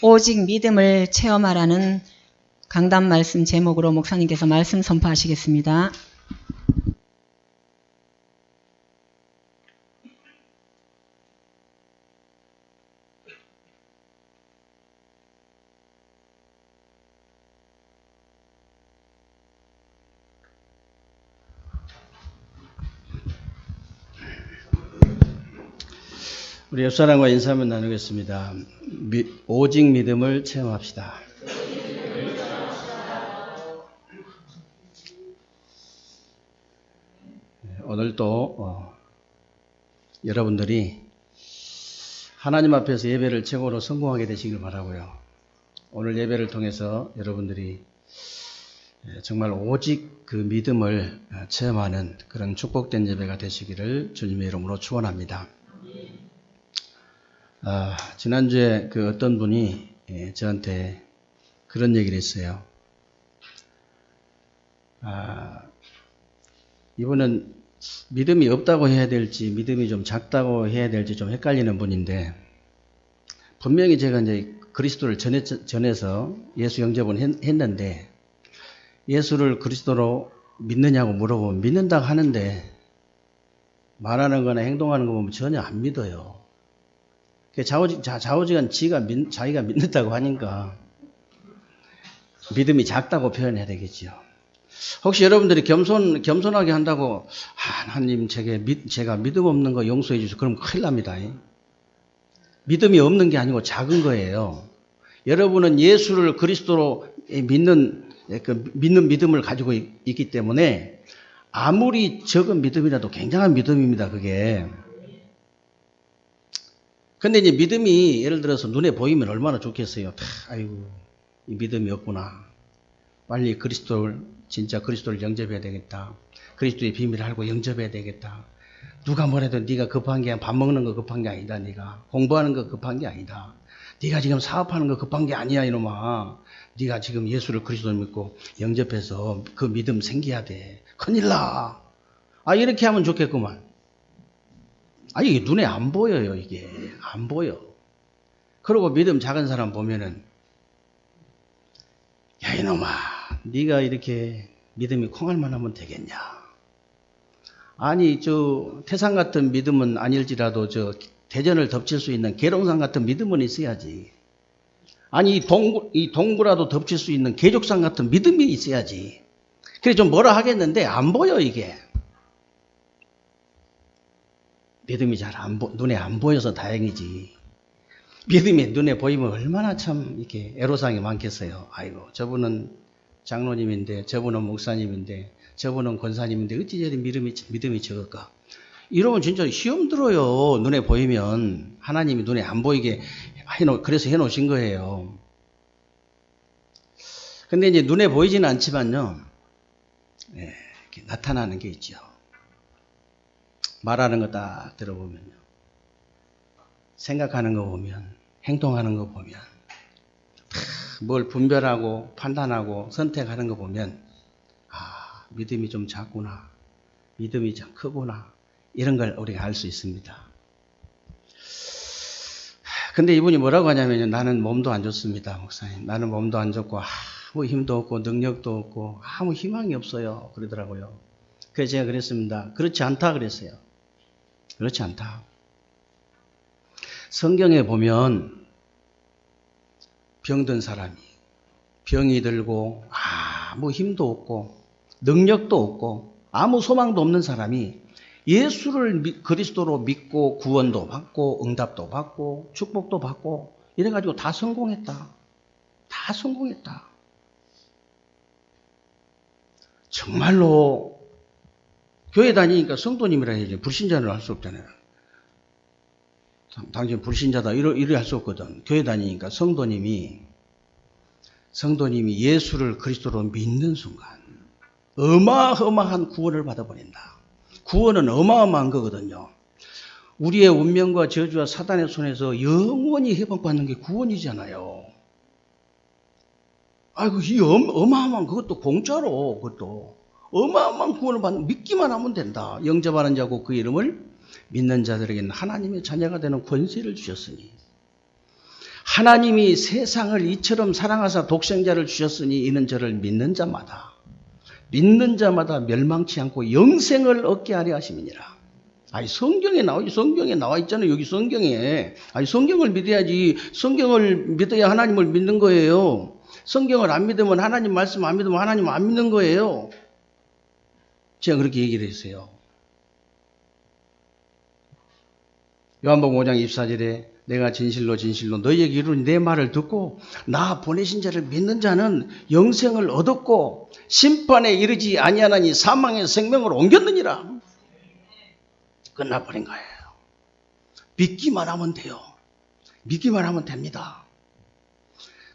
오직 믿음을 체험하라는 강단 말씀 제목으로 목사님께서 말씀 선포하시겠습니다. 우리 옆사람과 인사 한번 나누겠습니다. 오직 믿음을 체험합시다. 오늘도 여러분들이 하나님 앞에서 예배를 최고로 성공하게 되시길 바라고요. 오늘 예배를 통해서 여러분들이 정말 오직 그 믿음을 체험하는 그런 축복된 예배가 되시기를 주님의 이름으로 축원합니다. 지난주에 그 어떤 분이 저한테 그런 얘기를 했어요. 이분은 믿음이 없다고 해야 될지 믿음이 좀 작다고 해야 될지 좀 헷갈리는 분인데, 분명히 제가 이제 그리스도를 전해서 예수 영접은 했는데, 예수를 그리스도로 믿느냐고 물어보면 믿는다고 하는데 말하는 거나 행동하는 거 보면 전혀 안 믿어요. 좌우지간 자기가 믿는다고 하니까 믿음이 작다고 표현해야 되겠죠. 혹시 여러분들이 겸손하게 한다고 하나님 제가 믿음 없는 거 용서해 주세요, 그럼 큰일 납니다. 믿음이 없는 게 아니고 작은 거예요. 여러분은 예수를 그리스도로 믿는 믿음을 가지고 있기 때문에 아무리 적은 믿음이라도 굉장한 믿음입니다, 그게. 근데 이제 믿음이 예를 들어서 눈에 보이면 얼마나 좋겠어요. 아이고, 이 믿음이 없구나. 빨리 진짜 그리스도를 영접해야 되겠다. 그리스도의 비밀을 알고 영접해야 되겠다. 누가 뭐래도 네가 급한 게 밥 먹는 거 급한 게 아니다. 네가 공부하는 거 급한 게 아니다. 네가 지금 사업하는 거 급한 게 아니야, 이놈아. 네가 지금 예수를 그리스도를 믿고 영접해서 그 믿음 생겨야 돼. 큰일 나. 이렇게 하면 좋겠구만. 이게 눈에 안 보여요, 이게. 안 보여. 그리고 믿음 작은 사람 보면은, 야, 이놈아, 네가 이렇게 믿음이 콩알만 하면 되겠냐. 태산 같은 믿음은 아닐지라도 대전을 덮칠 수 있는 계룡산 같은 믿음은 있어야지. 이 동굴라도 덮칠 수 있는 계족산 같은 믿음이 있어야지. 그래 좀 뭐라 하겠는데 안 보여, 이게. 믿음이 잘 눈에 안 보여서 다행이지. 믿음이 눈에 보이면 얼마나 참 이렇게 애로사항이 많겠어요. 아이고, 저분은 장로님인데, 저분은 목사님인데, 저분은 권사님인데 어찌 저리 믿음이 적을까? 이러면 진짜 시험 들어요. 눈에 보이면. 하나님이 눈에 안 보이게 그래서 해놓으신 거예요. 근데 이제 눈에 보이지는 않지만요, 이렇게 나타나는 게 있죠. 말하는 거 딱 들어보면요, 생각하는 거 보면, 행동하는 거 보면, 뭘 분별하고 판단하고 선택하는 거 보면, 믿음이 좀 작구나, 믿음이 좀 크구나, 이런 걸 우리가 알 수 있습니다. 근데 이분이 뭐라고 하냐면요, 나는 몸도 안 좋습니다, 목사님. 나는 몸도 안 좋고 아무 힘도 없고 능력도 없고 아무 희망이 없어요, 그러더라고요. 그래서 제가 그랬습니다. 그렇지 않다 그랬어요. 그렇지 않다. 성경에 보면 병든 사람이, 병이 들고 아무 힘도 없고 능력도 없고 아무 소망도 없는 사람이 예수를 그리스도로 믿고 구원도 받고 응답도 받고 축복도 받고 이래가지고 다 성공했다. 다 성공했다. 정말로 교회 다니니까 성도님이라 해야지 불신자를 할 수 없잖아요. 당신 불신자다 이래 할 수 없거든. 교회 다니니까 성도님이 예수를 그리스도로 믿는 순간 어마어마한 구원을 받아버린다. 구원은 어마어마한 거거든요. 우리의 운명과 저주와 사단의 손에서 영원히 회복받는 게 구원이잖아요. 이 어마어마한 그것도 공짜로, 그것도 어마어마한 구원을 받는, 믿기만 하면 된다. 영접하는 자고 그 이름을 믿는 자들에게는 하나님의 자녀가 되는 권세를 주셨으니, 하나님이 세상을 이처럼 사랑하사 독생자를 주셨으니 이는 저를 믿는 자마다 멸망치 않고 영생을 얻게 하려 하심이니라. 아니 성경에 나와 있잖아요. 여기 성경에. 아니 성경을 믿어야지. 성경을 믿어야 하나님을 믿는 거예요. 성경을 안 믿으면 하나님 말씀 안 믿으면 하나님 안 믿는 거예요. 제가 그렇게 얘기를 했어요. 요한복음 5장 24절에 내가 진실로 너희에게 이르노니 내 말을 듣고 나 보내신 자를 믿는 자는 영생을 얻었고 심판에 이르지 아니하나니 사망의 생명으로 옮겼느니라. 끝나버린 거예요. 믿기만 하면 돼요. 믿기만 하면 됩니다.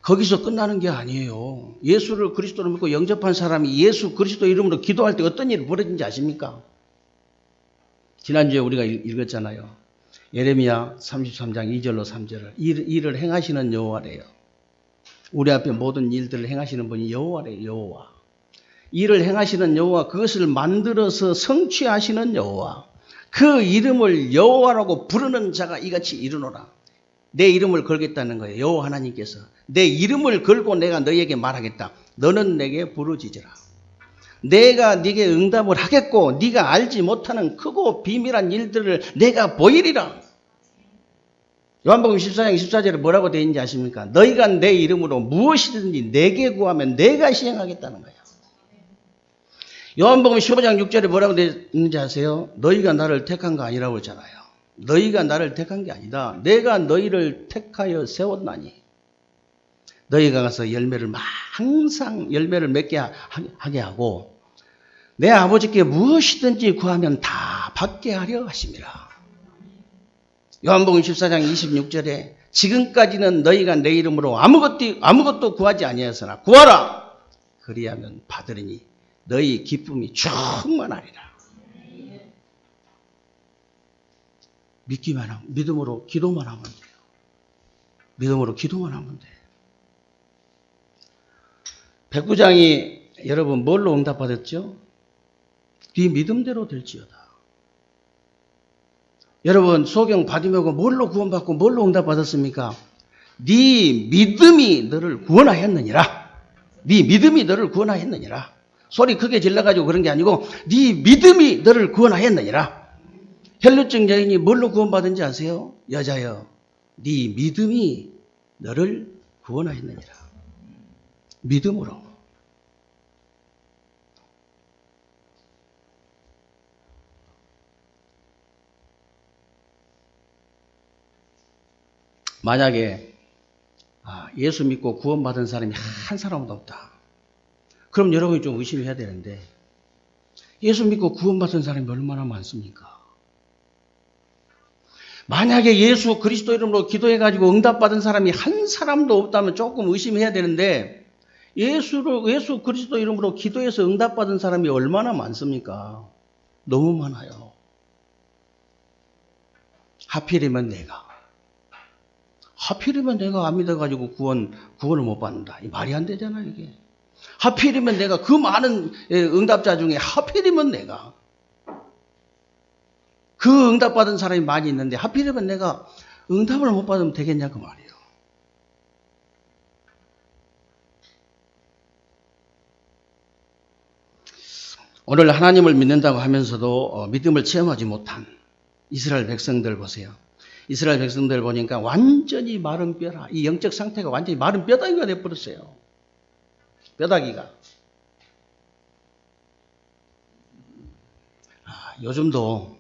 거기서 끝나는 게 아니에요. 예수를 그리스도로 믿고 영접한 사람이 예수 그리스도 이름으로 기도할 때 어떤 일이 벌어진지 아십니까? 지난주에 우리가 읽었잖아요. 예레미야 33장 2절로 3절을 일을 행하시는 여호와래요. 우리 앞에 모든 일들을 행하시는 분이 여호와래요. 여호와. 일을 행하시는 여호와, 그것을 만들어서 성취하시는 여호와. 그 이름을 여호와라고 부르는 자가 이같이 이르노라. 내 이름을 걸겠다는 거예요. 여호와 하나님께서. 내 이름을 걸고 내가 너희에게 말하겠다. 너는 내게 부르짖으라. 내가 네게 응답을 하겠고 네가 알지 못하는 크고 비밀한 일들을 내가 보이리라. 요한복음 14장 14절에 뭐라고 되어 있는지 아십니까? 너희가 내 이름으로 무엇이든지 내게 구하면 내가 시행하겠다는 거예요. 요한복음 15장 6절에 뭐라고 되어 있는지 아세요? 너희가 나를 택한 거 아니라고 했잖아요. 너희가 나를 택한 게 아니다. 내가 너희를 택하여 세웠나니 너희가 가서 항상 열매를 맺게 하게 하고 내 아버지께 무엇이든지 구하면 다 받게 하려 하심이라. 요한복음 14장 26절에 지금까지는 너희가 내 이름으로 아무것도 구하지 아니하였으나 구하라. 그리하면 받으리니 너희 기쁨이 충만하리라. 믿기만 하면, 믿음으로 기도만 하면 돼요. 믿음으로 기도만 하면 돼요. 백부장이 여러분 뭘로 응답받았죠? 네 믿음대로 될지어다. 여러분 소경 바디메오가 뭘로 구원받고 뭘로 응답받았습니까? 네 믿음이 너를 구원하였느니라. 네 믿음이 너를 구원하였느니라. 소리 크게 질러가지고 그런 게 아니고 네 믿음이 너를 구원하였느니라. 혈루증 여인이 뭘로 구원받은지 아세요? 여자여, 네 믿음이 너를 구원하였느니라. 믿음으로. 만약에 예수 믿고 구원받은 사람이 한 사람도 없다. 그럼 여러분이 좀 의심해야 되는데 예수 믿고 구원받은 사람이 얼마나 많습니까? 만약에 예수 그리스도 이름으로 기도해가지고 응답받은 사람이 한 사람도 없다면 조금 의심해야 되는데 예수 그리스도 이름으로 기도해서 응답받은 사람이 얼마나 많습니까? 너무 많아요. 하필이면 내가 안 믿어가지고 구원을 못 받는다. 이 말이 안 되잖아요, 이게. 하필이면 내가 그 많은 응답자 중에 하필이면 내가 그 응답받은 사람이 많이 있는데 하필이면 내가 응답을 못 받으면 되겠냐 그 말이에요. 오늘 하나님을 믿는다고 하면서도 믿음을 체험하지 못한 이스라엘 백성들 보세요. 이스라엘 백성들 보니까 완전히 마른 뼈라. 이 영적 상태가 완전히 마른 뼈다귀가 돼버렸어요. 뼈다귀가. 요즘도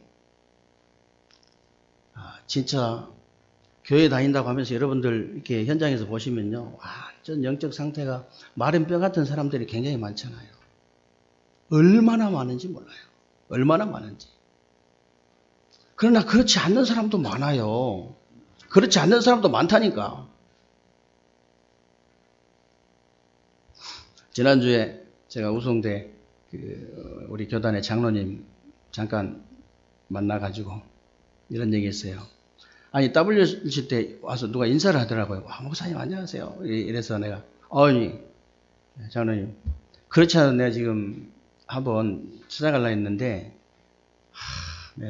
진짜 교회 다닌다고 하면서 여러분들 이렇게 현장에서 보시면요. 완전 영적 상태가 마른 뼈 같은 사람들이 굉장히 많잖아요. 얼마나 많은지 몰라요. 얼마나 많은지. 그러나 그렇지 않는 사람도 많아요. 그렇지 않는 사람도 많다니까. 지난주에 제가 우송대 우리 교단의 장로님 잠깐 만나가지고 이런 얘기 했어요. 아니 WC 때 와서 누가 인사를 하더라고요. 목사님 안녕하세요. 이래서 내가 장로님 그렇지 않아도 내가 지금 한번 찾아가려고 했는데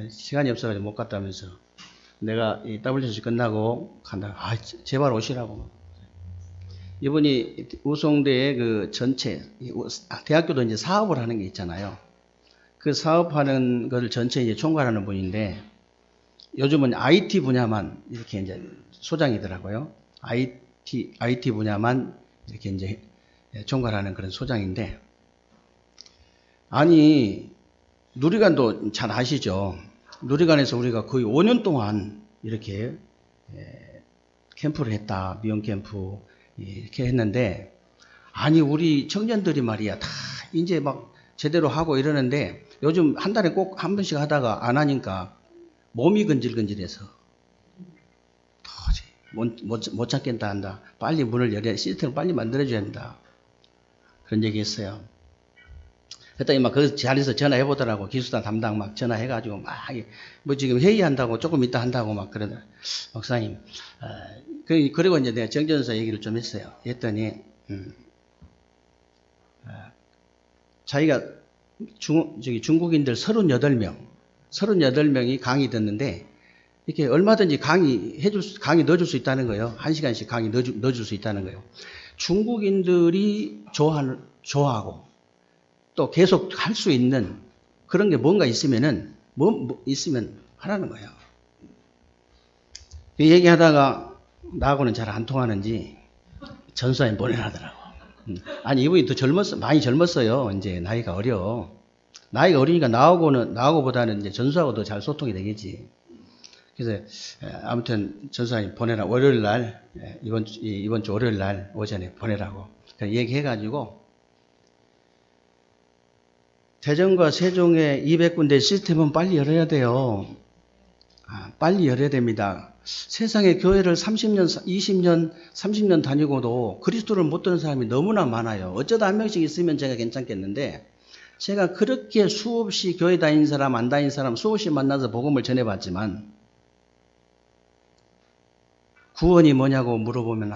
시간이 없어가지고 못 갔다면서 내가 이 WC 끝나고 간다. 제발 오시라고. 이분이 우송대의 그 전체, 대학교도 이제 사업을 하는 게 있잖아요. 그 사업하는 것을 전체 이제 총괄하는 분인데, 요즘은 IT 분야만 이렇게 이제 소장이더라고요. IT 분야만 이렇게 이제 총괄하는 그런 소장인데, 아니, 누리관도 잘 아시죠? 누리관에서 우리가 거의 5년 동안 이렇게 캠프를 했다. 미용 캠프 이렇게 했는데, 아니 우리 청년들이 말이야 다 이제 막 제대로 하고 이러는데 요즘 한 달에 꼭 한 번씩 하다가 안 하니까 몸이 근질근질해서 도저히 못 찾겠다 한다. 빨리 문을 열어야, 시스템을 빨리 만들어줘야 한다. 그런 얘기 했어요. 그랬더니 막 그 자리에서 전화해 보더라고. 기숙사 담당 막 전화해가지고 막 뭐 지금 회의한다고 조금 이따 한다고 막 그러더라고요. 목사님, 그리고 이제 내가 정전서 얘기를 좀 했어요. 했더니 자기가 중국인들 38명이 강의 듣는데 이렇게 얼마든지 강의 넣어줄 수 있다는 거예요. 1시간씩 강의 넣어줄 수 있다는 거예요. 중국인들이 좋아하고 또 계속 할 수 있는 그런 게 뭔가 있으면은 있으면 하라는 거예요. 그 얘기하다가 나하고는 잘 안 통하는지 전수사님 보내라더라고. 아니 이분이 더 많이 젊었어요. 이제 나이가 어려. 나이가 어리니까 나하고보다는 이제 전수하고 더 잘 소통이 되겠지. 그래서 아무튼 전수사님 보내라. 월요일 날 이번 주 월요일 날 오전에 보내라고 얘기해가지고 대전과 세종의 200군데 시스템은 빨리 열어야 돼요. 빨리 열어야 됩니다. 세상에 교회를 30년, 20년, 30년 다니고도 그리스도를 못 듣는 사람이 너무나 많아요. 어쩌다 한 명씩 있으면 제가 괜찮겠는데 제가 그렇게 수없이 교회 다닌 사람, 안 다닌 사람 수없이 만나서 복음을 전해봤지만 구원이 뭐냐고 물어보면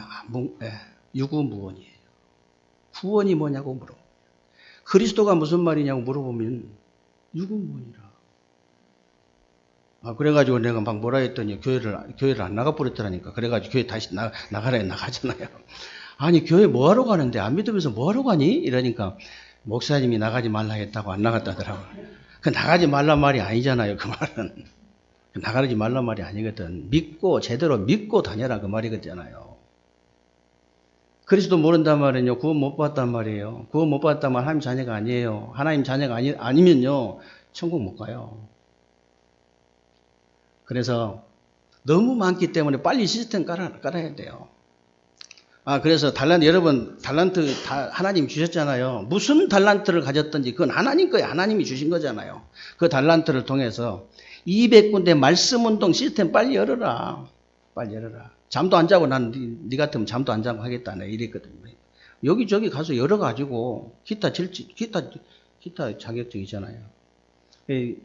유구무원이에요. 구원이 뭐냐고 물어보면 그리스도가 무슨 말이냐고 물어보면 유구무원이라. 그래가지고 내가 막 뭐라 했더니 교회를 안 나가버렸더라니까. 그래가지고 교회 다시 나가라 나가잖아요. 아니, 교회 뭐하러 가는데? 안 믿으면서 뭐하러 가니? 이러니까 목사님이 나가지 말라 했다고 안 나갔다더라고요. 그 나가지 말란 말이 아니잖아요. 그 말은. 나가지 말란 말이 아니거든. 제대로 믿고 다녀라 그 말이거든요. 그리스도 모른단 말은요, 구원 못 받았단 말이에요. 구원 못 받았다면 하나님 자녀가 아니에요. 하나님 자녀가 아니면요, 천국 못 가요. 그래서 너무 많기 때문에 빨리 시스템 깔아야 돼요. 그래서 여러분, 달란트 하나님 주셨잖아요. 무슨 달란트를 가졌든지 그건 하나님 거예요. 하나님이 주신 거잖아요. 그 달란트를 통해서 200군데 말씀 운동 시스템 빨리 열어라. 빨리 열어라. 잠도 안 자고 난 네 같으면 잠도 안 자고 하겠다. 나 이랬거든요. 여기저기 가서 열어가지고 기타 자격증 있잖아요.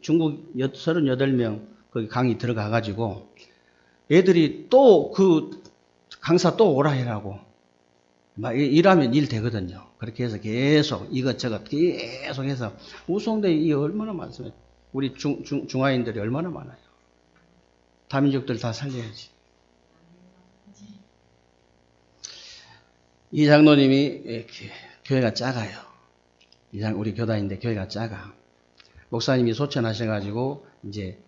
중국 38명 거기 강의 들어가가지고 애들이 또 그 강사 또 오라 해라고. 막 일하면 일 되거든요. 그렇게 해서 계속 이것저것 계속 해서 우송대 이 얼마나 많습니까? 우리 중화인들이 얼마나 많아요. 다민족들 다 살려야지. 이 장로님이 교회가 작아요. 우리 교단인데 교회가 작아. 목사님이 소천하셔가지고 이제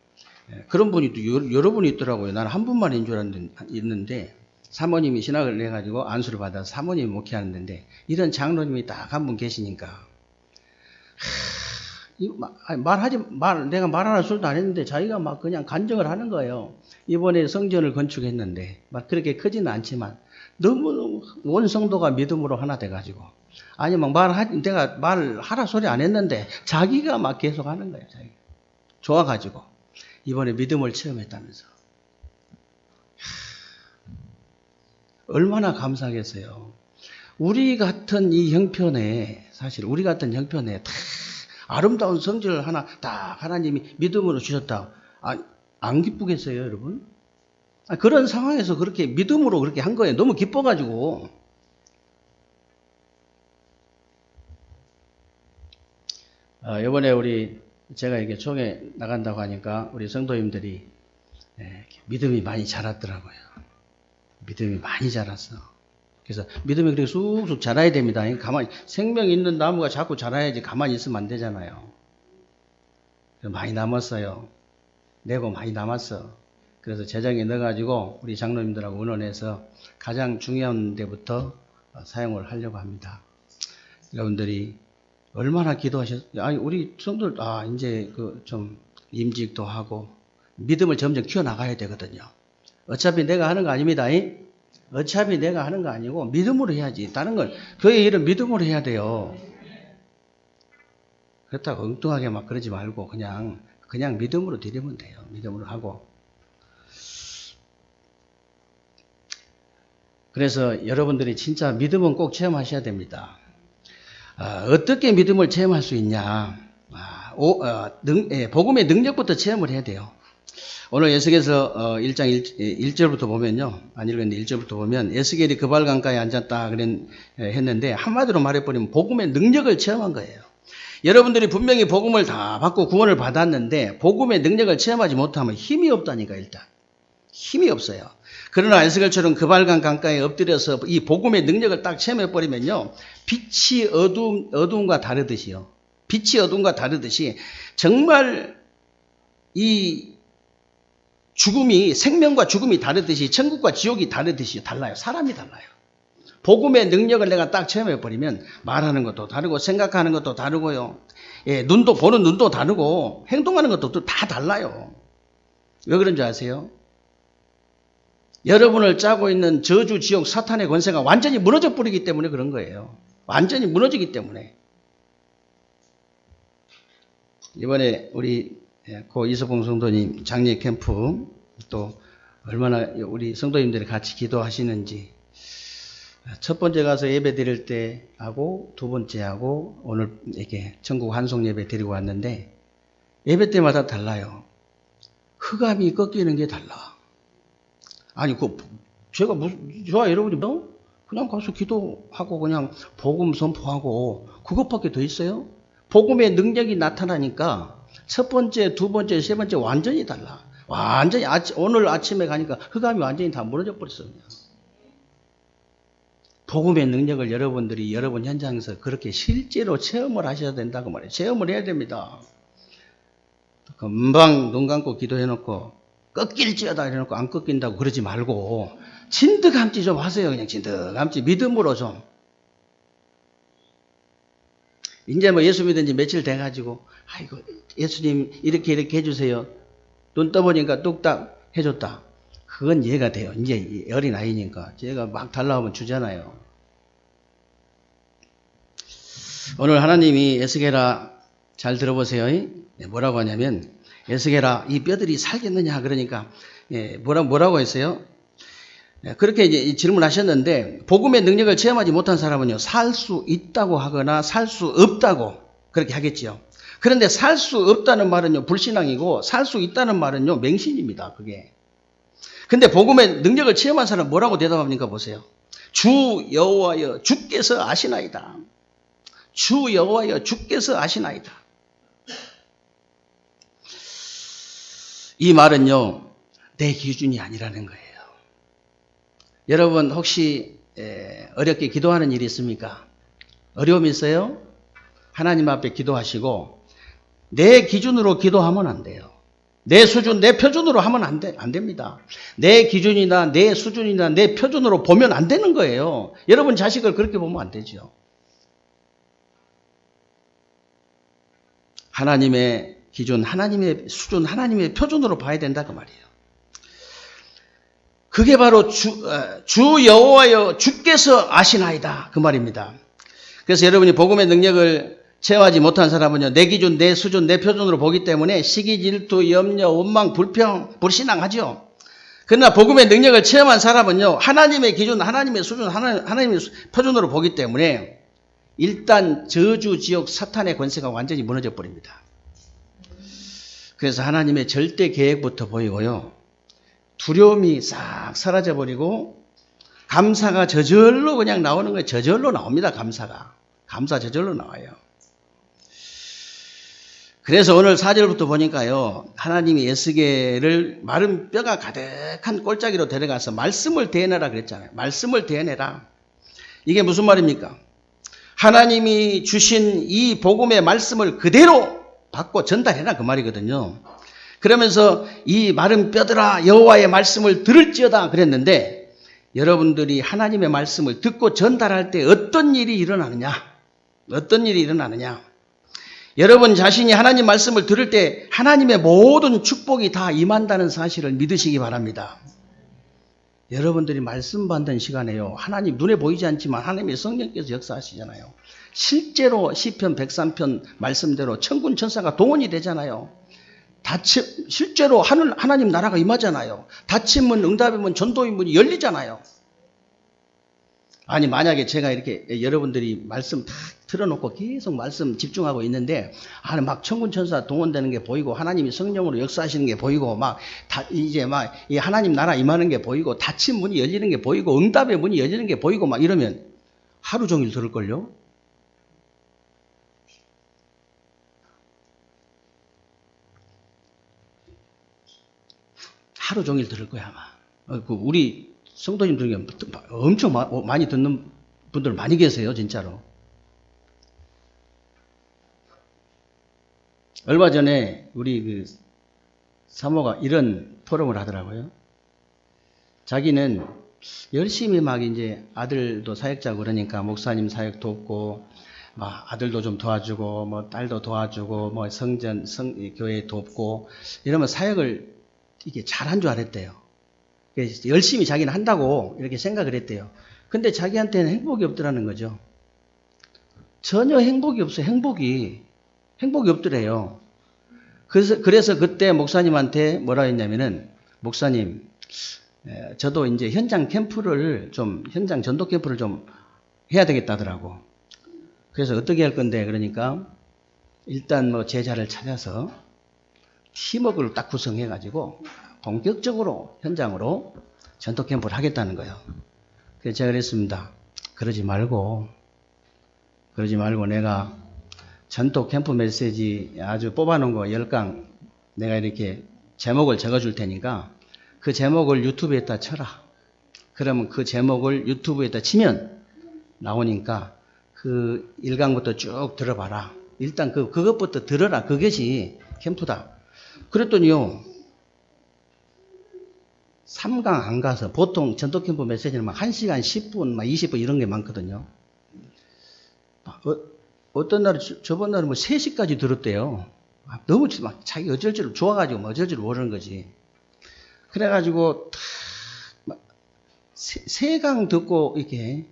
그런 분이 또 여러 분이 있더라고요. 나는 한 분만인 줄 알았는데 사모님이 신학을 해가지고 안수를 받아서 사모님이 목회하는데 이런 장로님이 딱 한 분 계시니까 내가 말하는 소리도 안 했는데 자기가 막 그냥 간증을 하는 거예요. 이번에 성전을 건축했는데 막 그렇게 크지는 않지만 너무 온 성도가 믿음으로 하나 돼가지고 아니 막 내가 말하라 소리 안 했는데 자기가 막 계속 하는 거예요. 자기가 좋아가지고 이번에 믿음을 체험했다면서 얼마나 감사하겠어요. 우리 같은 형편에 다 아름다운 성질을 하나 딱 하나님이 믿음으로 주셨다. 안 기쁘겠어요, 여러분? 그런 상황에서 그렇게 믿음으로 그렇게 한 거예요. 너무 기뻐가지고. 이번에 제가 이렇게 총회 나간다고 하니까 우리 성도님들이 믿음이 많이 자랐더라고요. 믿음이 많이 자랐어. 그래서 믿음이 그렇게 쑥쑥 자라야 됩니다. 가만히 생명 있는 나무가 자꾸 자라야지 가만히 있으면 안 되잖아요. 많이 남았어요. 내고 많이 남았어. 그래서 재정에 넣어가지고 우리 장로님들하고 의논해서 가장 중요한 데부터 사용을 하려고 합니다. 여러분들이 얼마나 아니 우리 성도들 이제 좀 임직도 하고 믿음을 점점 키워나가야 되거든요. 어차피 내가 하는 거 아닙니다. 어차피 내가 하는 거 아니고 믿음으로 해야지. 다른 건 교회 일은 믿음으로 해야 돼요. 그렇다고 엉뚱하게 막 그러지 말고 그냥 믿음으로 드리면 돼요. 믿음으로 하고. 그래서 여러분들이 진짜 믿음은 꼭 체험하셔야 됩니다. 어떻게 믿음을 체험할 수 있냐? 복음의 능력부터 체험을 해야 돼요. 오늘 에스겔서 1장 1절부터 보면요. 안 읽었는데 1절부터 보면 에스겔이 그발 강가에 앉았다 했는데 한마디로 말해버리면 복음의 능력을 체험한 거예요. 여러분들이 분명히 복음을 다 받고 구원을 받았는데 복음의 능력을 체험하지 못하면 힘이 없다니까 일단. 힘이 없어요. 그러나 에스겔처럼 그발강 강가에 엎드려서 이 복음의 능력을 딱 체험해버리면요. 빛이 어두움과 다르듯이요. 빛이 어두움과 다르듯이 정말 이 죽음이 생명과 죽음이 다르듯이 천국과 지옥이 다르듯이 달라요. 사람이 달라요. 복음의 능력을 내가 딱 체험해버리면 말하는 것도 다르고 생각하는 것도 다르고요. 눈도 보는 눈도 다르고 행동하는 것도 또 다 달라요. 왜 그런 줄 아세요? 여러분을 짜고 있는 저주, 지옥, 사탄의 권세가 완전히 무너져 버리기 때문에 그런 거예요. 완전히 무너지기 때문에. 이번에 우리 고 이서봉 성도님 장례 캠프 또 얼마나 우리 성도님들이 같이 기도하시는지 첫 번째 가서 예배 드릴 때 하고 두 번째 하고 오늘 이렇게 천국 환송 예배 드리고 왔는데 예배 때마다 달라요. 흑암이 꺾이는 게 달라. 아니 제가 저와 여러분이 그냥 가서 기도하고 그냥 복음 선포하고 그것밖에 더 있어요? 복음의 능력이 나타나니까 첫 번째, 두 번째, 세 번째 완전히 달라. 완전히 오늘 아침에 가니까 흑암이 완전히 다 무너져 버렸어요. 복음의 능력을 여러분들이 여러분 현장에서 그렇게 실제로 체험을 하셔야 된다고 말해요. 체험을 해야 됩니다. 금방 눈 감고 기도해놓고 꺾일지어다 이래놓고 안 꺾인다고 그러지 말고 진득함지 좀 하세요. 그냥 진득함지 믿음으로 좀. 이제 뭐 예수 믿은 지 며칠 돼가지고 아이고 예수님 이렇게 해주세요. 눈 떠보니까 뚝딱 해줬다. 그건 이해가 돼요. 이제 어린아이니까 제가 막 달라고 하면 주잖아요. 오늘 하나님이 에스겔아 잘 들어보세요. 뭐라고 하냐면 에스겔아 이 뼈들이 살겠느냐 그러니까 뭐라고 했어요? 그렇게 이제 질문하셨는데 복음의 능력을 체험하지 못한 사람은요 살 수 있다고 하거나 살 수 없다고 그렇게 하겠지요. 그런데 살 수 없다는 말은요 불신앙이고 살 수 있다는 말은요 맹신입니다. 그게. 근데 복음의 능력을 체험한 사람은 뭐라고 대답합니까? 보세요. 주 여호와여 주께서 아시나이다. 주 여호와여 주께서 아시나이다. 이 말은요 내 기준이 아니라는 거예요. 여러분 혹시 어렵게 기도하는 일이 있습니까? 어려움이 있어요? 하나님 앞에 기도하시고 내 기준으로 기도하면 안 돼요. 내 수준, 내 표준으로 하면 안 됩니다. 내 기준이나 내 수준이나 내 표준으로 보면 안 되는 거예요. 여러분 자식을 그렇게 보면 안 되죠. 하나님의 기준, 하나님의 수준, 하나님의 표준으로 봐야 된다 그 말이에요. 그게 바로 주 여호와여 주께서 아시나이다 그 말입니다. 그래서 여러분이 복음의 능력을 체험하지 못한 사람은요 내 기준, 내 수준, 내 표준으로 보기 때문에 시기, 질투, 염려, 원망, 불평, 불신앙하죠. 그러나 복음의 능력을 체험한 사람은요 하나님의 기준, 하나님의 수준, 하나님의 표준으로 보기 때문에 일단 저주, 지옥, 사탄의 권세가 완전히 무너져 버립니다. 그래서 하나님의 절대 계획부터 보이고요. 두려움이 싹 사라져 버리고 감사가 저절로 그냥 나오는 거예요. 저절로 나옵니다. 감사 저절로 나와요. 그래서 오늘 4절부터 보니까요, 하나님이 에스겔을 마른 뼈가 가득한 골짜기로 데려가서 말씀을 대해내라 그랬잖아요. 말씀을 대해내라. 이게 무슨 말입니까? 하나님이 주신 이 복음의 말씀을 그대로 받고 전달해라 그 말이거든요. 그러면서 이 마른 뼈들아 여호와의 말씀을 들을지어다 그랬는데, 여러분들이 하나님의 말씀을 듣고 전달할 때 어떤 일이 일어나느냐? 어떤 일이 일어나느냐? 여러분 자신이 하나님 말씀을 들을 때 하나님의 모든 축복이 다 임한다는 사실을 믿으시기 바랍니다. 여러분들이 말씀 받는 시간에요, 하나님 눈에 보이지 않지만 하나님의 성령께서 역사하시잖아요. 실제로 시편 103편 말씀대로 천군 천사가 동원이 되잖아요. 실제로 하나님 나라가 임하잖아요. 닫힌 문, 응답의 문, 전도의 문이 열리잖아요. 아니 만약에 제가 이렇게 여러분들이 말씀 다 틀어놓고 계속 말씀 집중하고 있는데 막 천군천사 동원되는 게 보이고 하나님이 성령으로 역사하시는 게 보이고 이제 이 하나님 나라 임하는 게 보이고 닫힌 문이 열리는 게 보이고 응답의 문이 열리는 게 보이고 막 이러면 하루 종일 들을걸요? 하루 종일 들을 거야 아마. 우리 성도님 중에 엄청 많이 듣는 분들 많이 계세요, 진짜로. 얼마 전에 우리 그 사모가 이런 포럼을 하더라고요. 자기는 열심히 막 이제 아들도 사역자고 그러니까 목사님 사역 돕고, 막 아들도 좀 도와주고, 뭐 딸도 도와주고, 뭐 교회 돕고, 이러면 사역을 이게 잘한 줄 알았대요. 열심히 자기는 한다고 이렇게 생각을 했대요. 근데 자기한테는 행복이 없더라는 거죠. 전혀 행복이 없어요. 행복이 없더래요. 그래서 그때 목사님한테 뭐라 했냐면은, 목사님, 저도 이제 현장 전도 캠프를 좀 해야 되겠다더라고. 그래서 어떻게 할 건데, 그러니까 일단 뭐 제자를 찾아서 팀워크를 딱 구성해가지고 본격적으로 현장으로 전도 캠프를 하겠다는 거예요. 그래서 제가 그랬습니다. 그러지 말고 내가 전도 캠프 메시지 아주 뽑아놓은 거 10강 내가 이렇게 제목을 적어줄 테니까 그 제목을 유튜브에다 쳐라. 그러면 그 제목을 유튜브에다 치면 나오니까 그 1강부터 쭉 들어봐라. 일단 그것부터 들어라. 그것이 캠프다. 그랬더니요, 3강 안 가서, 보통 전도 캠프 메시지는 막 1시간 10분, 막 20분 이런 게 많거든요. 어떤 날, 저번 날은 뭐 3시까지 들었대요. 너무 막 자기 어쩔 좋아가지고 어쩔 줄 모르는 거지. 그래가지고, 세 강 듣고 이렇게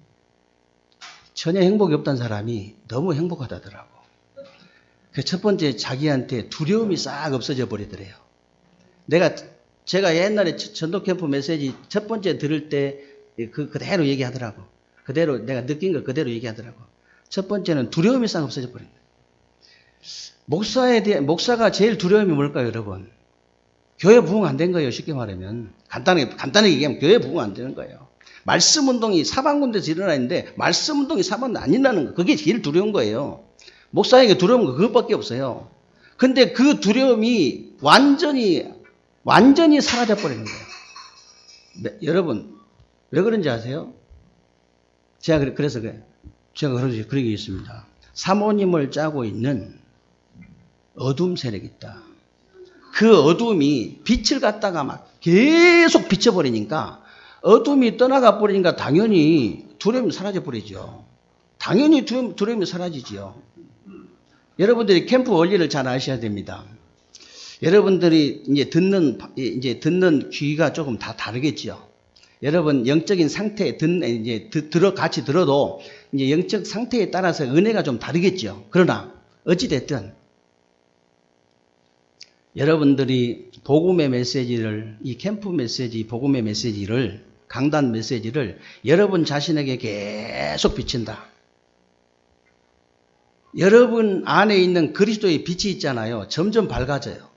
전혀 행복이 없던 사람이 너무 행복하다더라고. 그 첫 번째 자기한테 두려움이 싹 없어져 버리더래요. 제가 옛날에 전도 캠프 메시지 첫 번째 들을 때 그대로 얘기하더라고. 그대로 내가 느낀 걸 그대로 얘기하더라고. 첫 번째는 두려움이 싹 없어져 버린다. 목사가 제일 두려움이 뭘까요, 여러분? 교회 부흥 안 된 거예요, 쉽게 말하면. 간단하게 얘기하면 교회 부흥 안 되는 거예요. 말씀 운동이 사방군데서 일어나는데 말씀 운동이 사방군데 안 일어나는 거, 그게 제일 두려운 거예요. 목사에게 두려운 거 그것밖에 없어요. 근데 그 두려움이 완전히 사라져버리는 거예요. 여러분, 왜 그런지 아세요? 제가 그렇게 있습니다. 사모님을 짜고 있는 어둠 세력이 있다. 그 어둠이 빛을 갖다가 막 계속 비춰버리니까, 어둠이 떠나가 버리니까 당연히 두려움이 사라져버리죠. 당연히 두려움이 사라지지요. 여러분들이 캠프 원리를 잘 아셔야 됩니다. 여러분들이 이제 듣는 귀가 조금 다 다르겠죠. 여러분 영적인 상태 같이 들어도 이제 영적 상태에 따라서 은혜가 좀 다르겠죠. 그러나 어찌됐든 여러분들이 복음의 메시지를, 이 캠프 메시지, 복음의 메시지를, 강단 메시지를 여러분 자신에게 계속 비친다. 여러분 안에 있는 그리스도의 빛이 있잖아요. 점점 밝아져요.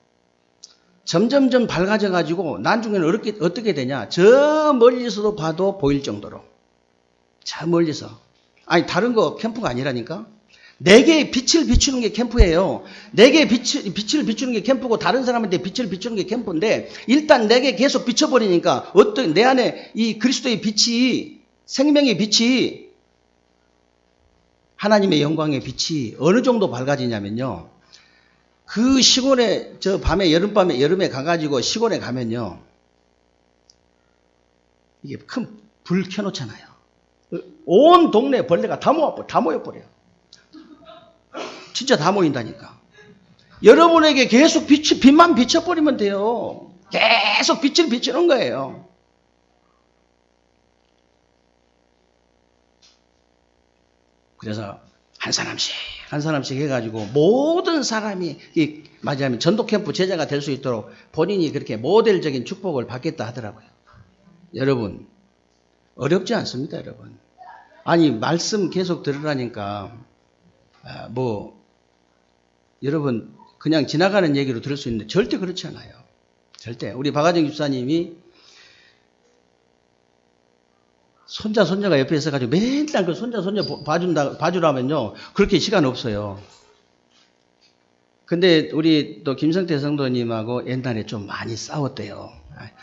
점점점 밝아져가지고 나중에는 어떻게 되냐. 저 멀리서도 봐도 보일 정도로. 저 멀리서. 아니 다른 거 캠프가 아니라니까. 내게 빛을 비추는 게 캠프예요. 내게 빛을 비추는 게 캠프고 다른 사람한테 빛을 비추는 게 캠프인데 일단 내게 계속 비춰버리니까 어떤 내 안에 이 그리스도의 빛이 생명의 빛이 하나님의 영광의 빛이 어느 정도 밝아지냐면요. 그 시골에 저 밤에 여름에 가가지고 시골에 가면요. 이게 큰 불 켜놓잖아요. 온 동네 벌레가 다 모여버려요. 진짜 다 모인다니까. 여러분에게 계속 빛만 비춰버리면 돼요. 계속 빛을 비추는 거예요. 그래서 한 사람씩 해가지고 모든 사람이 맞이하면 전도 캠프 제자가 될 수 있도록 본인이 그렇게 모델적인 축복을 받겠다 하더라고요. 여러분 어렵지 않습니다, 여러분. 아니 말씀 계속 들으라니까 여러분 그냥 지나가는 얘기로 들을 수 있는데 절대 그렇지 않아요. 절대. 우리 박아정 집사님이 손자가 옆에 있어가지고 맨날 그 손자 봐주라면요. 그렇게 시간 없어요. 근데 우리 또 김성태 성도님하고 옛날에 좀 많이 싸웠대요.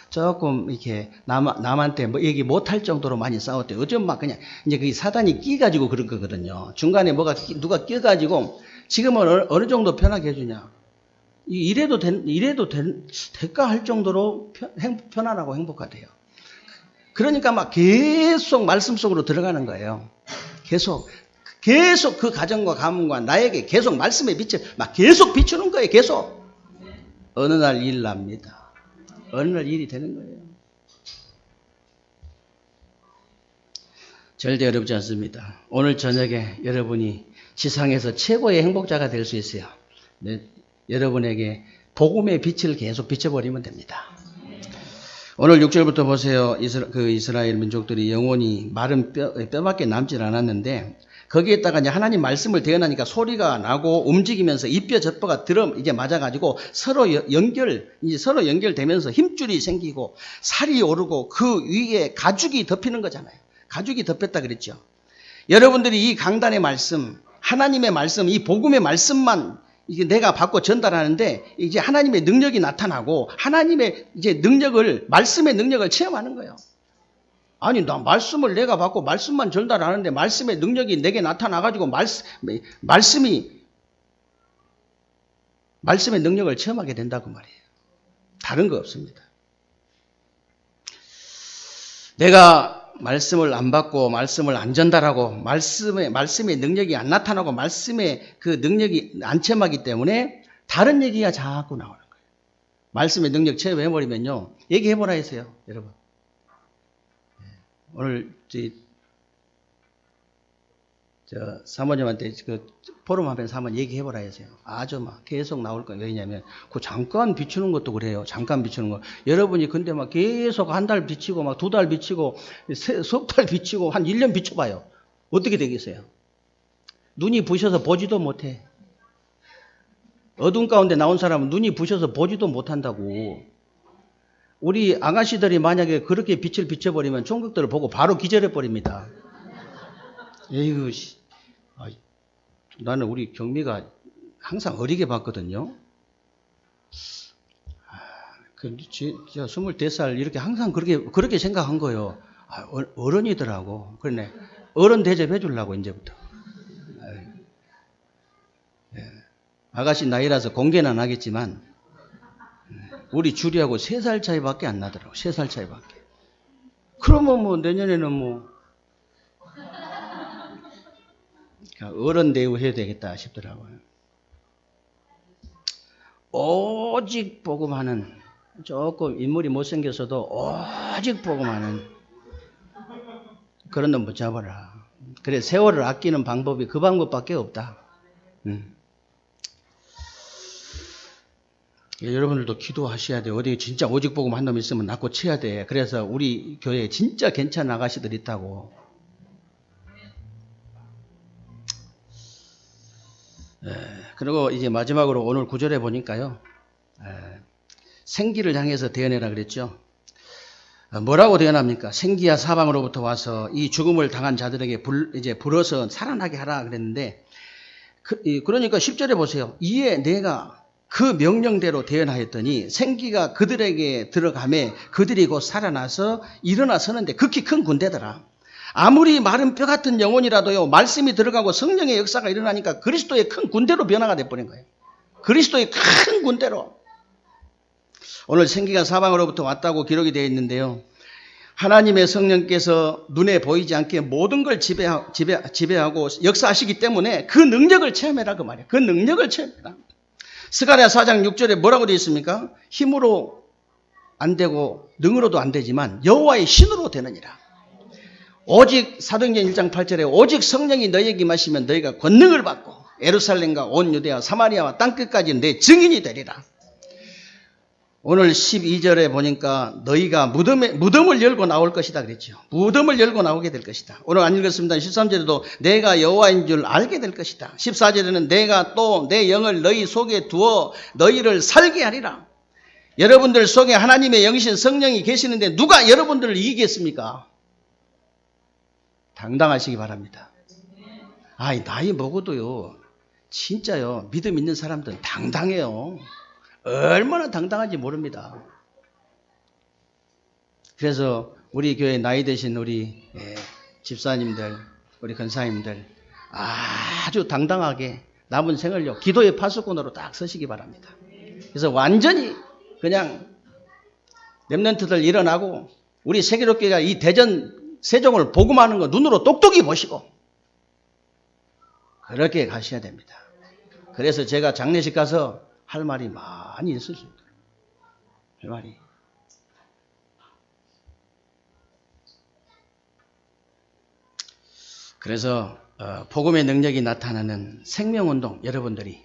조금 이렇게 남한테 뭐 얘기 못할 정도로 많이 싸웠대요. 어쩜 막 그냥 이제 그 사단이 끼가지고 그런 거거든요. 중간에 누가 끼가지고 지금은 어느 정도 편하게 해주냐. 이래도 될까 할 정도로 편안하고 행복하대요. 그러니까 막 계속 말씀 속으로 들어가는 거예요. 계속 그 가정과 가문과 나에게 계속 말씀의 빛을 막 계속 비추는 거예요. 계속. 어느 날 일 납니다. 어느 날 일이 되는 거예요. 절대 어렵지 않습니다. 오늘 저녁에 여러분이 지상에서 최고의 행복자가 될 수 있어요. 네, 여러분에게 복음의 빛을 계속 비춰버리면 됩니다. 오늘 6절부터 보세요. 이스라엘 민족들이 영혼이 마른 뼈밖에 남질 않았는데 거기에다가 이제 하나님 말씀을 대언하니까 소리가 나고 움직이면서 이 뼈 저 뼈가 이제 맞아가지고 서로 연결되면서 힘줄이 생기고 살이 오르고 그 위에 가죽이 덮이는 거잖아요. 가죽이 덮였다 그랬죠. 여러분들이 이 강단의 말씀, 하나님의 말씀, 이 복음의 말씀만 이게 내가 받고 전달하는데 이제 하나님의 능력이 나타나고 하나님의 이제 말씀의 능력을 체험하는 거예요. 아니 나 말씀을 내가 받고 말씀만 전달하는데 말씀의 능력이 내게 나타나가지고 말씀의 능력을 체험하게 된다고 말이에요. 다른 거 없습니다. 내가 말씀을 안 받고 말씀을 안 전달하고 말씀의 능력이 안 나타나고 말씀의 그 능력이 안 체험하기 때문에 다른 얘기가 자꾸 나오는 거예요. 말씀의 능력 체험해버리면요. 얘기해보라 했어요. 여러분. 오늘 사모님한테 그 포럼 하면서 한번 얘기해보라 했어요. 아주 막 계속 나올 거예요. 왜냐하면 그 잠깐 비추는 것도 그래요. 잠깐 비추는 거. 여러분이 근데 막 계속 한 달 비치고 막 2달 비치고 석 달 비치고 한 1년 비춰봐요. 어떻게 되겠어요? 눈이 부셔서 보지도 못해. 어둠 가운데 나온 사람은 눈이 부셔서 보지도 못한다고. 우리 아가씨들이 만약에 그렇게 빛을 비춰버리면 총각들을 보고 바로 기절해버립니다. 에이구, 나는 우리 경미가 항상 어리게 봤거든요. 제가 25살 이렇게 항상 그렇게 생각한 거예요. 어른이더라고. 그러네. 어른 대접해 주려고, 이제부터. 아가씨 나이라서 공개는 안 하겠지만, 우리 주리하고 3살 차이밖에 안 나더라고. 3살 차이밖에. 그러면 뭐 내년에는 어른 대우해야 되겠다 싶더라고요. 오직 복음하는, 조금 인물이 못생겼어도 오직 복음하는 그런 놈 붙잡아라. 그래, 세월을 아끼는 방법이 그 방법밖에 없다. 여러분들도 기도하셔야 돼요. 어디 진짜 오직 복음 한 놈 있으면 낳고 쳐야 돼. 그래서 우리 교회에 진짜 괜찮은 아가씨들 있다고. 그리고 이제 마지막으로 오늘 9절에 보니까요. 생기를 향해서 대언해라 그랬죠. 뭐라고 대언합니까? 생기야 사방으로부터 와서 이 죽음을 당한 자들에게 이제 불어서 살아나게 하라 그랬는데 그러니까 10절에 보세요. 이에 내가 그 명령대로 대언하였더니 생기가 그들에게 들어가매 그들이 곧 살아나서 일어나 서는데 극히 큰 군대더라. 아무리 마른 뼈 같은 영혼이라도요, 말씀이 들어가고 성령의 역사가 일어나니까 그리스도의 큰 군대로 변화가 돼버린 거예요. 그리스도의 큰 군대로. 오늘 생기가 사방으로부터 왔다고 기록이 되어 있는데요. 하나님의 성령께서 눈에 보이지 않게 모든 걸 지배하고 역사하시기 때문에 그 능력을 체험해라 그 말이에요. 그 능력을 체험해라. 스가랴 4장 6절에 뭐라고 되어 있습니까? 힘으로 안 되고 능으로도 안 되지만 여호와의 신으로 되느니라. 오직 사도행전 1장 8절에 오직 성령이 너희에게 임하시면 너희가 권능을 받고 예루살렘과 온 유대와 사마리아와 땅끝까지 내 증인이 되리라. 오늘 12절에 보니까 너희가 무덤을 열고 나올 것이다 그랬죠. 무덤을 열고 나오게 될 것이다. 오늘 안 읽었습니다. 13절에도 내가 여호와인 줄 알게 될 것이다. 14절에는 내가 또 내 영을 너희 속에 두어 너희를 살게 하리라. 여러분들 속에 하나님의 영이신 성령이 계시는데 누가 여러분들을 이기겠습니까? 당당하시기 바랍니다. 나이 먹어도요, 진짜요, 믿음 있는 사람들은 당당해요. 얼마나 당당한지 모릅니다. 그래서 우리 교회 나이 드신 우리 집사님들, 우리 권사님들 아주 당당하게 남은 생을요, 기도의 파수꾼으로 딱 서시기 바랍니다. 그래서 완전히 그냥 렘넌트들 일어나고 우리 세계롭게가 이 대전 세종을 복음하는 거 눈으로 똑똑히 보시고 그렇게 가셔야 됩니다. 그래서 제가 장례식 가서 할 말이 많이 있을 수 있어요. 할 말이. 그래서 복음의 능력이 나타나는 생명운동 여러분들이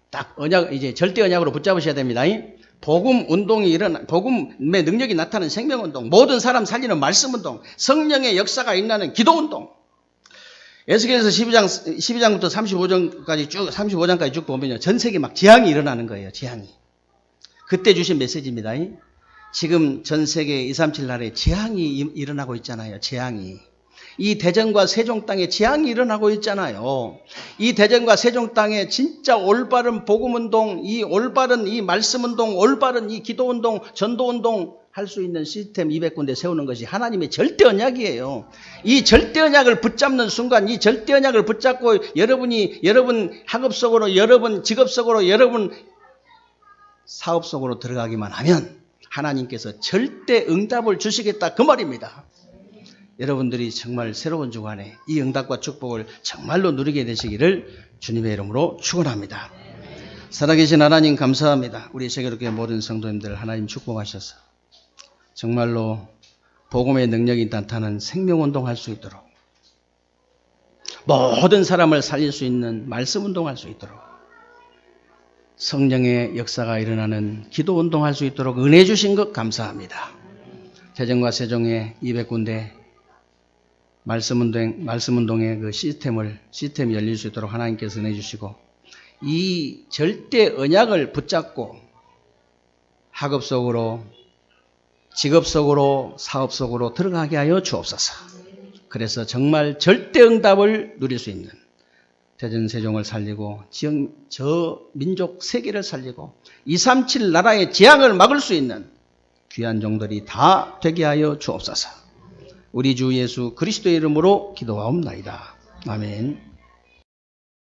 딱 이제 절대 언약으로 붙잡으셔야 됩니다. 복음 운동이 복음의 능력이 나타나는 생명운동, 모든 사람 살리는 말씀운동, 성령의 역사가 일어나는 기도운동. 에스겔서 12장부터 35장까지 쭉 보면요, 전 세계 막 재앙이 일어나는 거예요. 재앙이. 그때 주신 메시지입니다. 지금 전 세계 237 나라에 재앙이 일어나고 있잖아요. 재앙이. 이 대전과 세종 땅에 재앙이 일어나고 있잖아요. 이 대전과 세종 땅에 진짜 올바른 복음운동, 이 올바른 이 말씀운동, 올바른 이 기도운동, 전도운동 할 수 있는 시스템 200군데 세우는 것이 하나님의 절대 언약이에요. 이 절대 언약을 붙잡는 순간, 이 절대 언약을 붙잡고 여러분 학업 속으로, 여러분 직업 속으로, 여러분 사업 속으로 들어가기만 하면 하나님께서 절대 응답을 주시겠다 그 말입니다. 여러분들이 정말 새로운 주간에 이 응답과 축복을 정말로 누리게 되시기를 주님의 이름으로 축원합니다. 살아계신 하나님 감사합니다. 우리 세계롭게 모든 성도님들 하나님 축복하셔서 정말로 복음의 능력이 나타나는 생명운동 할 수 있도록, 모든 사람을 살릴 수 있는 말씀운동 할 수 있도록, 성령의 역사가 일어나는 기도운동 할 수 있도록 은혜 주신 것 감사합니다. 대전과 세종의 200군데 말씀운동의 그 시스템이 열릴 수 있도록 하나님께서 은혜 주시고, 이 절대 언약을 붙잡고 학업 속으로, 직업 속으로, 사업 속으로 들어가게 하여 주옵소서. 그래서 정말 절대 응답을 누릴 수 있는 대전 세종을 살리고 저 민족 세계를 살리고 237 나라의 재앙을 막을 수 있는 귀한 종들이 다 되게 하여 주옵소서. 우리 주 예수 그리스도의 이름으로 기도하옵나이다. 아멘.